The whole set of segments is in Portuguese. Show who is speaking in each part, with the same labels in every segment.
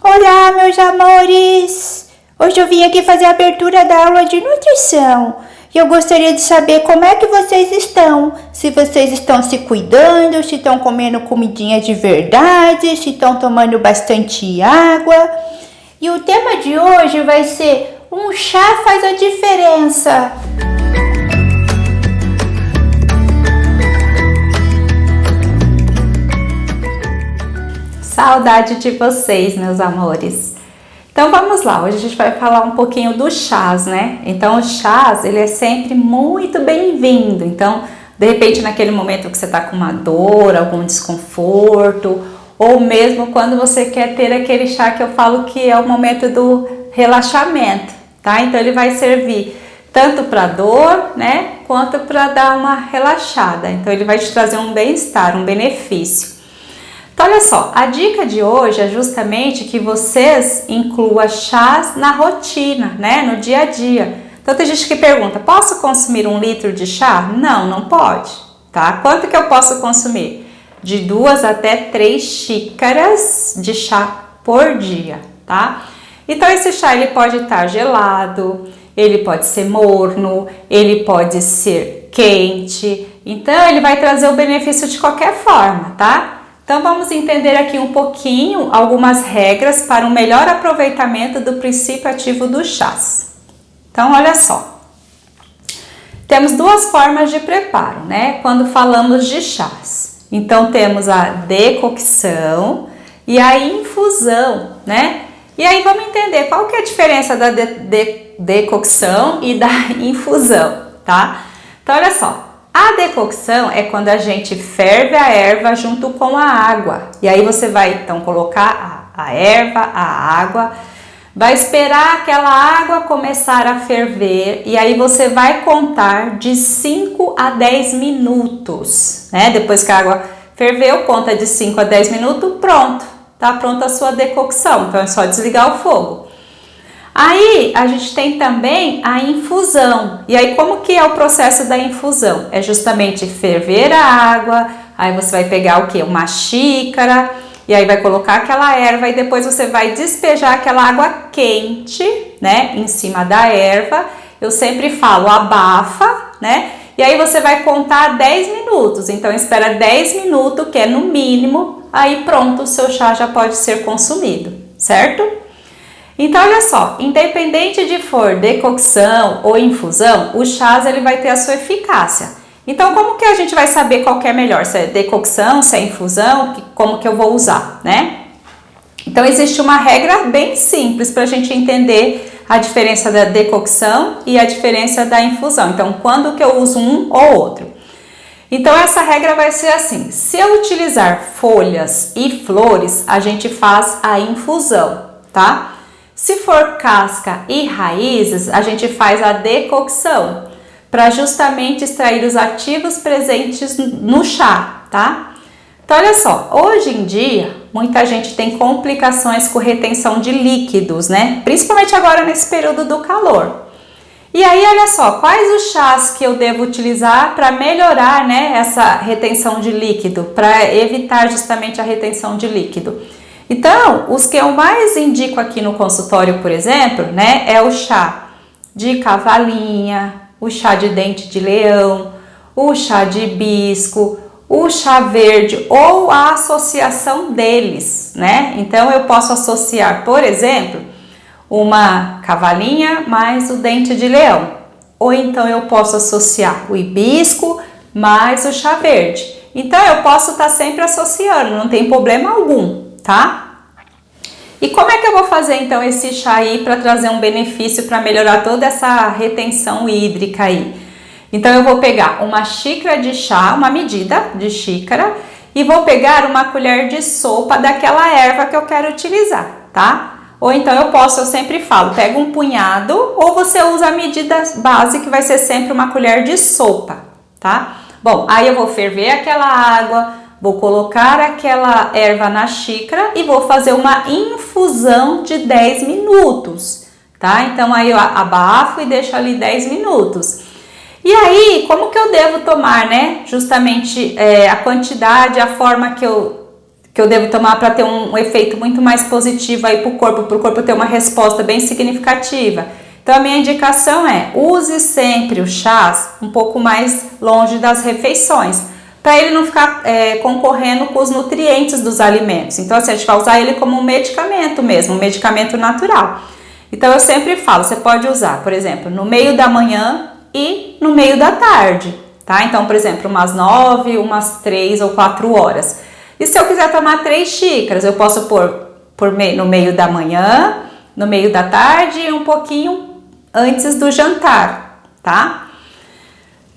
Speaker 1: Olá, meus amores! Hoje eu vim aqui fazer a abertura da aula de nutrição. E eu gostaria de saber como é que vocês estão. Se vocês estão se cuidando, se estão comendo comidinha de verdade, se estão tomando bastante água. E o tema de hoje vai ser: um chá faz a diferença.
Speaker 2: Saudade de vocês, meus amores. Então vamos lá, hoje a gente vai falar um pouquinho dos chás, né? Então o chás, ele é sempre muito bem-vindo. Então, de repente naquele momento que você tá com uma dor, algum desconforto, ou mesmo quando você quer ter aquele chá que eu falo que é o momento do relaxamento, tá? Então ele vai servir tanto para dor, né, quanto para dar uma relaxada. Então ele vai te trazer um bem-estar, um benefício. Então, olha só, a dica de hoje é justamente que vocês incluam chás na rotina, né, no dia a dia. Então, tem gente que pergunta, posso consumir 1 litro de chá? Não, não pode, tá? Quanto que eu posso consumir? De 2 até 3 xícaras de chá por dia, tá? Então, esse chá, ele pode estar gelado, ele pode ser morno, ele pode ser quente. Então, ele vai trazer o benefício de qualquer forma, tá? Então vamos entender aqui um pouquinho algumas regras para um melhor aproveitamento do princípio ativo dos chás. Então olha só, temos 2 formas de preparo, né? Quando falamos de chás. Então temos a decocção e a infusão, né? E aí vamos entender qual que é a diferença da decocção e da infusão, tá? Então olha só. A decocção é quando a gente ferve a erva junto com a água. E aí você vai então colocar a erva, a água, vai esperar aquela água começar a ferver e aí você vai contar de 5 a 10 minutos, né? Depois que a água ferveu, conta de 5 a 10 minutos, pronto, tá pronta a sua decocção. Então é só desligar o fogo. Aí a gente tem também a infusão. E aí como que é o processo da infusão? É justamente ferver a água, aí você vai pegar o que? Uma xícara, e aí vai colocar aquela erva e depois você vai despejar aquela água quente, né, em cima da erva. Eu sempre falo, abafa, né? E aí você vai contar 10 minutos. Então espera 10 minutos, que é no mínimo, aí pronto, o seu chá já pode ser consumido, certo? Então, olha só, independente de for decocção ou infusão, o chás ele vai ter a sua eficácia. Então, como que a gente vai saber qual que é melhor? Se é decocção, se é infusão, como que eu vou usar, né? Então, existe uma regra bem simples para a gente entender a diferença da decocção e a diferença da infusão. Então, quando que eu uso um ou outro? Então, essa regra vai ser assim, se eu utilizar folhas e flores, a gente faz a infusão, tá? Se for casca e raízes, a gente faz a decocção, para justamente extrair os ativos presentes no chá, tá? Então, olha só, hoje em dia, muita gente tem complicações com retenção de líquidos, né? Principalmente agora nesse período do calor. E aí, olha só, quais os chás que eu devo utilizar para melhorar, né, essa retenção de líquido, para evitar justamente a retenção de líquido? Então, os que eu mais indico aqui no consultório, por exemplo, né, é o chá de cavalinha, o chá de dente de leão, o chá de hibisco, o chá verde ou a associação deles, né? Então, eu posso associar, por exemplo, uma cavalinha mais o dente de leão. Ou então eu posso associar o hibisco mais o chá verde. Então, eu posso estar sempre associando, não tem problema algum, tá? E como é que eu vou fazer então esse chá aí para trazer um benefício para melhorar toda essa retenção hídrica aí? Então eu vou pegar uma xícara de chá, uma medida de xícara, e vou pegar uma colher de sopa daquela erva que eu quero utilizar, tá? Ou então eu sempre falo, pega um punhado, ou você usa a medida base que vai ser sempre uma colher de sopa, tá? Bom, aí eu vou ferver aquela água, vou colocar aquela erva na xícara e vou fazer uma infusão de 10 minutos, tá? Então aí eu abafo e deixo ali 10 minutos. E aí, como que eu devo tomar, né? Justamente a quantidade, a forma que que eu devo tomar para ter um efeito muito mais positivo aí para o corpo ter uma resposta bem significativa. Então a minha indicação é, use sempre o chás um pouco mais longe das refeições, para ele não ficar concorrendo com os nutrientes dos alimentos. Então assim, a gente vai usar ele como um medicamento mesmo, um medicamento natural. Então eu sempre falo, você pode usar, por exemplo, no meio da manhã e no meio da tarde, tá? Então, por exemplo, umas 9, umas 3 ou 4 horas. E se eu quiser tomar 3 xícaras, eu posso pôr no meio da manhã, no meio da tarde e um pouquinho antes do jantar, tá?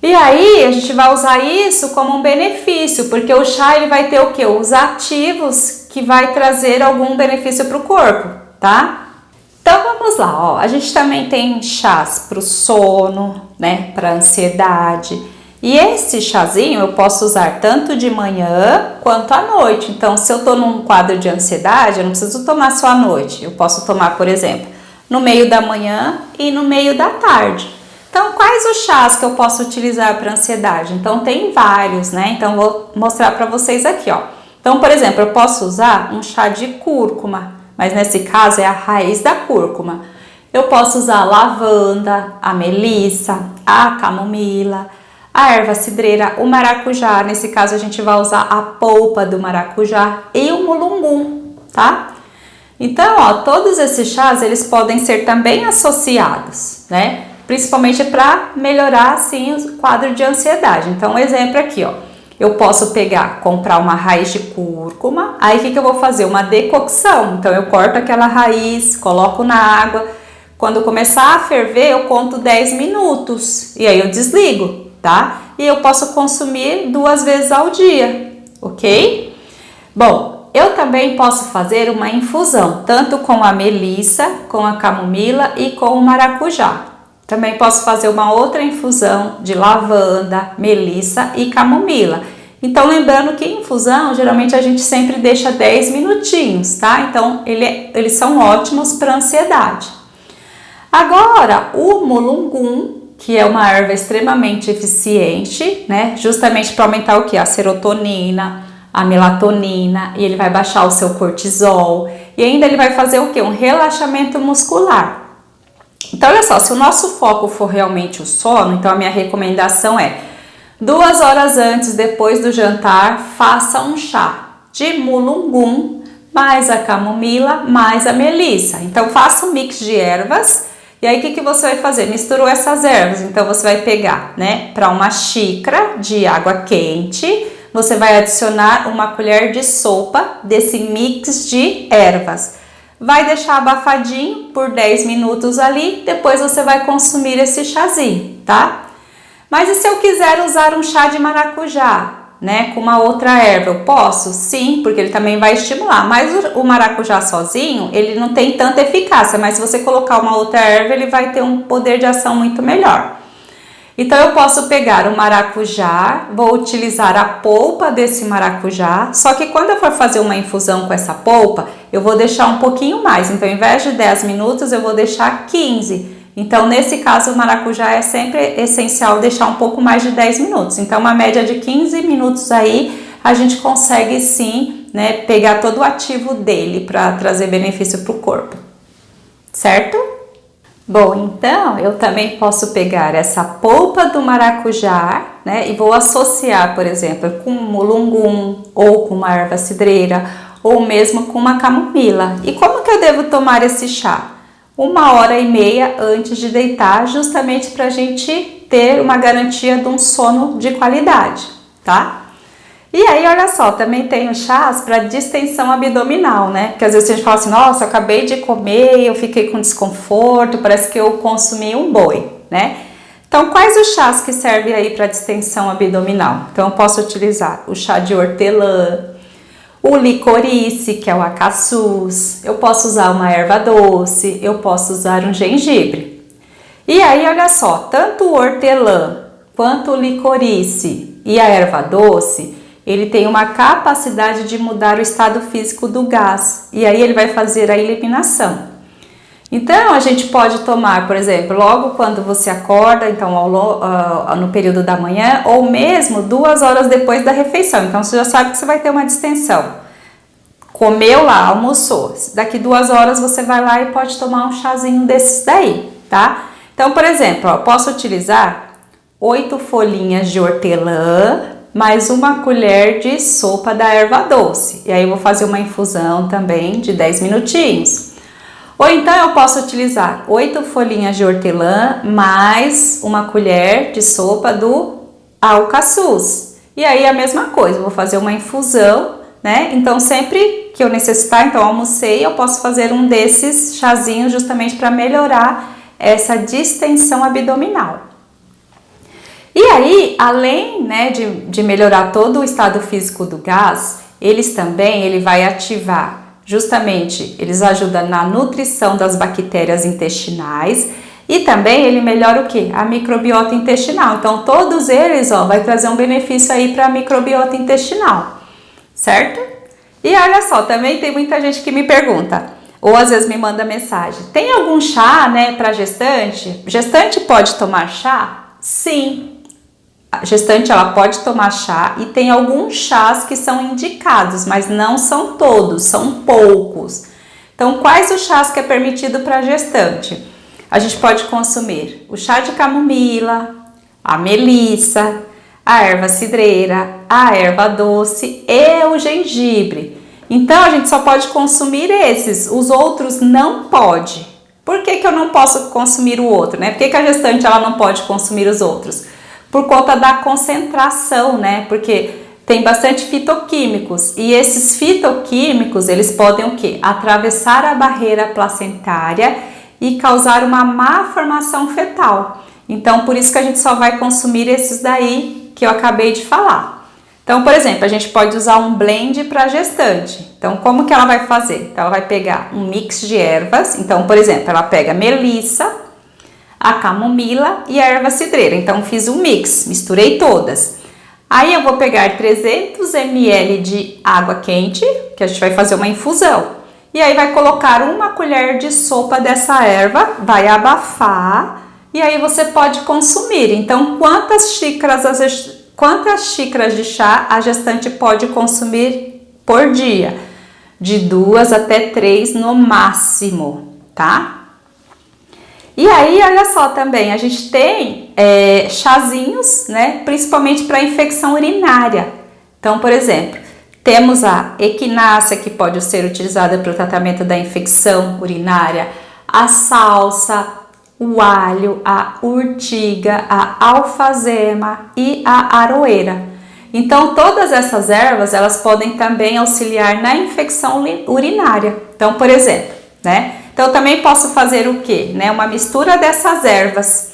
Speaker 2: E aí a gente vai usar isso como um benefício, porque o chá ele vai ter o quê? Os ativos que vai trazer algum benefício para o corpo, tá? Então vamos lá, ó. A gente também tem chás para o sono, né? Para ansiedade. E esse chazinho eu posso usar tanto de manhã quanto à noite. Então, se eu tô num quadro de ansiedade, eu não preciso tomar só à noite. Eu posso tomar, por exemplo, no meio da manhã e no meio da tarde. Então, quais os chás que eu posso utilizar para ansiedade? Então, tem vários, né? Então, vou mostrar para vocês aqui, ó. Então, por exemplo, eu posso usar um chá de cúrcuma, mas nesse caso é a raiz da cúrcuma. Eu posso usar a lavanda, a melissa, a camomila, a erva cidreira, o maracujá, nesse caso a gente vai usar a polpa do maracujá e o mulungu, tá? Então, ó, todos esses chás, eles podem ser também associados, né? Principalmente para melhorar, assim, o quadro de ansiedade. Então, um exemplo aqui, ó. Eu posso comprar uma raiz de cúrcuma, aí o que eu vou fazer? Uma decocção. Então, eu corto aquela raiz, coloco na água. Quando começar a ferver, eu conto 10 minutos e aí eu desligo. Tá? E eu posso consumir 2 vezes ao dia, ok? Bom, eu também posso fazer uma infusão, tanto com a melissa, com a camomila e com o maracujá. Também posso fazer uma outra infusão de lavanda, melissa e camomila. Então, lembrando que infusão, geralmente a gente sempre deixa 10 minutinhos, tá? Então, eles são ótimos para ansiedade. Agora, o mulungu, que é uma erva extremamente eficiente, né? Justamente para aumentar o que? A serotonina, a melatonina, e ele vai baixar o seu cortisol, e ainda ele vai fazer o que? Um relaxamento muscular. Então, olha só, se o nosso foco for realmente o sono, então a minha recomendação é 2 horas antes, depois do jantar, faça um chá de mulungu, mais a camomila, mais a melissa. Então, faça um mix de ervas. E aí, o que você vai fazer? Misturou essas ervas, então você vai pegar, né, para uma xícara de água quente, você vai adicionar uma colher de sopa desse mix de ervas. Vai deixar abafadinho por 10 minutos ali, depois você vai consumir esse chazinho, tá? Mas e se eu quiser usar um chá de maracujá, né, com uma outra erva, eu posso? Sim, porque ele também vai estimular, mas o maracujá sozinho, ele não tem tanta eficácia, mas se você colocar uma outra erva, ele vai ter um poder de ação muito melhor. Então, eu posso pegar o maracujá, vou utilizar a polpa desse maracujá, só que quando eu for fazer uma infusão com essa polpa, eu vou deixar um pouquinho mais, então, ao invés de 10 minutos, eu vou deixar 15. Então, nesse caso, o maracujá é sempre essencial deixar um pouco mais de 10 minutos. Então, uma média de 15 minutos aí, a gente consegue sim, né, pegar todo o ativo dele para trazer benefício para o corpo, certo? Bom, então, eu também posso pegar essa polpa do maracujá, né, e vou associar, por exemplo, com um mulungu, ou com uma erva cidreira, ou mesmo com uma camomila. E como que eu devo tomar esse chá? 1h30 antes de deitar, justamente para a gente ter uma garantia de um sono de qualidade, tá? E aí, olha só, também tem os chás para distensão abdominal, né? Porque às vezes a gente fala assim, nossa, eu acabei de comer, eu fiquei com desconforto, parece que eu consumi um boi, né? Então, quais os chás que servem aí para distensão abdominal? Então, eu posso utilizar o chá de hortelã, o licorice, que é o acaçuz, eu posso usar uma erva doce, eu posso usar um gengibre. E aí, olha só, tanto o hortelã quanto o licorice e a erva doce, ele tem uma capacidade de mudar o estado físico do gás, e aí ele vai fazer a eliminação. Então, a gente pode tomar, por exemplo, logo quando você acorda, então no período da manhã, ou mesmo 2 horas depois da refeição. Então, você já sabe que você vai ter uma distensão. comeu lá, almoçou. Daqui 2 horas você vai lá e pode tomar um chazinho desses daí, tá? Então, por exemplo, eu posso utilizar 8 folhinhas de hortelã, mais 1 colher de sopa da erva doce. E aí eu vou fazer uma infusão também de 10 minutinhos. Ou então eu posso utilizar 8 folhinhas de hortelã, mais 1 colher de sopa do alcaçuz. E aí a mesma coisa, eu vou fazer uma infusão, né? Então sempre que eu necessitar, então almocei, eu posso fazer um desses chazinhos justamente para melhorar essa distensão abdominal. E aí, além, né, de melhorar todo o estado físico do gás, ele vai ativar, justamente, eles ajudam na nutrição das bactérias intestinais e também ele melhora o quê? A microbiota intestinal. Então, todos eles, ó, vai trazer um benefício aí para a microbiota intestinal, certo? E olha só, também tem muita gente que me pergunta, ou às vezes me manda mensagem, tem algum chá, né, para gestante? Gestante pode tomar chá? Sim. A gestante ela pode tomar chá e tem alguns chás que são indicados, mas não são todos, são poucos. Então, quais os chás que é permitido para gestante? A gente pode consumir o chá de camomila, a melissa, a erva cidreira, a erva doce e o gengibre. Então, a gente só pode consumir esses, os outros não pode. Por que que eu não posso consumir o outro, né? Por que que a gestante ela não pode consumir os outros? Por conta da concentração, né? Porque tem bastante fitoquímicos e esses fitoquímicos, eles podem o quê? Atravessar a barreira placentária e causar uma má formação fetal. Então, por isso que a gente só vai consumir esses daí que eu acabei de falar. Então, por exemplo, a gente pode usar um blend para gestante. Então, como que ela vai fazer? Então, ela vai pegar um mix de ervas. Então, por exemplo, ela pega melissa, a camomila e a erva cidreira. Então, fiz um mix, misturei todas. Aí, eu vou pegar 300 ml de água quente, que a gente vai fazer uma infusão. E aí, vai colocar 1 colher de sopa dessa erva, vai abafar e aí você pode consumir. Então, quantas xícaras de chá a gestante pode consumir por dia? De 2 até 3 no máximo, tá? E aí, olha só também, a gente tem chazinhos, né? Principalmente para infecção urinária. Então, por exemplo, temos a equinácea, que pode ser utilizada para o tratamento da infecção urinária, a salsa, o alho, a urtiga, a alfazema e a aroeira. Então, todas essas ervas, elas podem também auxiliar na infecção urinária. Então, por exemplo, né? Então, eu também posso fazer o quê? Né? Uma mistura dessas ervas.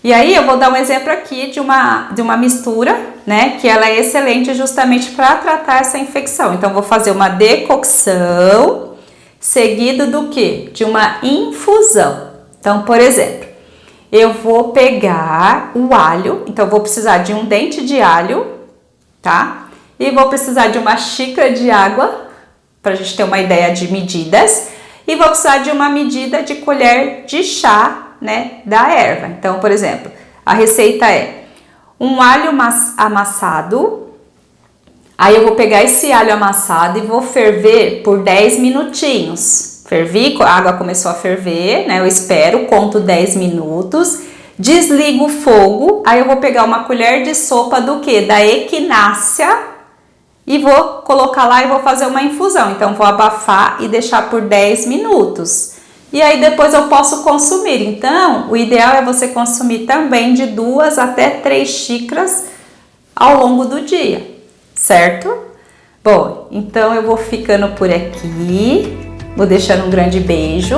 Speaker 2: E aí, eu vou dar um exemplo aqui de uma mistura, né? Que ela é excelente justamente para tratar essa infecção. Então, vou fazer uma decocção, seguido do quê? De uma infusão. Então, por exemplo, eu vou pegar o alho. Então, eu vou precisar de um dente de alho, tá? E vou precisar de uma xícara de água, para a gente ter uma ideia de medidas. E vou precisar de uma medida de colher de chá, né, da erva. Então, por exemplo, a receita é um alho amassado. Aí eu vou pegar esse alho amassado e vou ferver por 10 minutinhos. Fervi, a água começou a ferver, né? Eu espero, conto 10 minutos, desligo o fogo. Aí eu vou pegar 1 colher de sopa do quê? Da equinácea. E vou colocar lá e vou fazer uma infusão. Então, vou abafar e deixar por 10 minutos. E aí, depois eu posso consumir. Então, o ideal é você consumir também de 2 até 3 xícaras ao longo do dia, certo? Bom, então eu vou ficando por aqui. Vou deixando um grande beijo.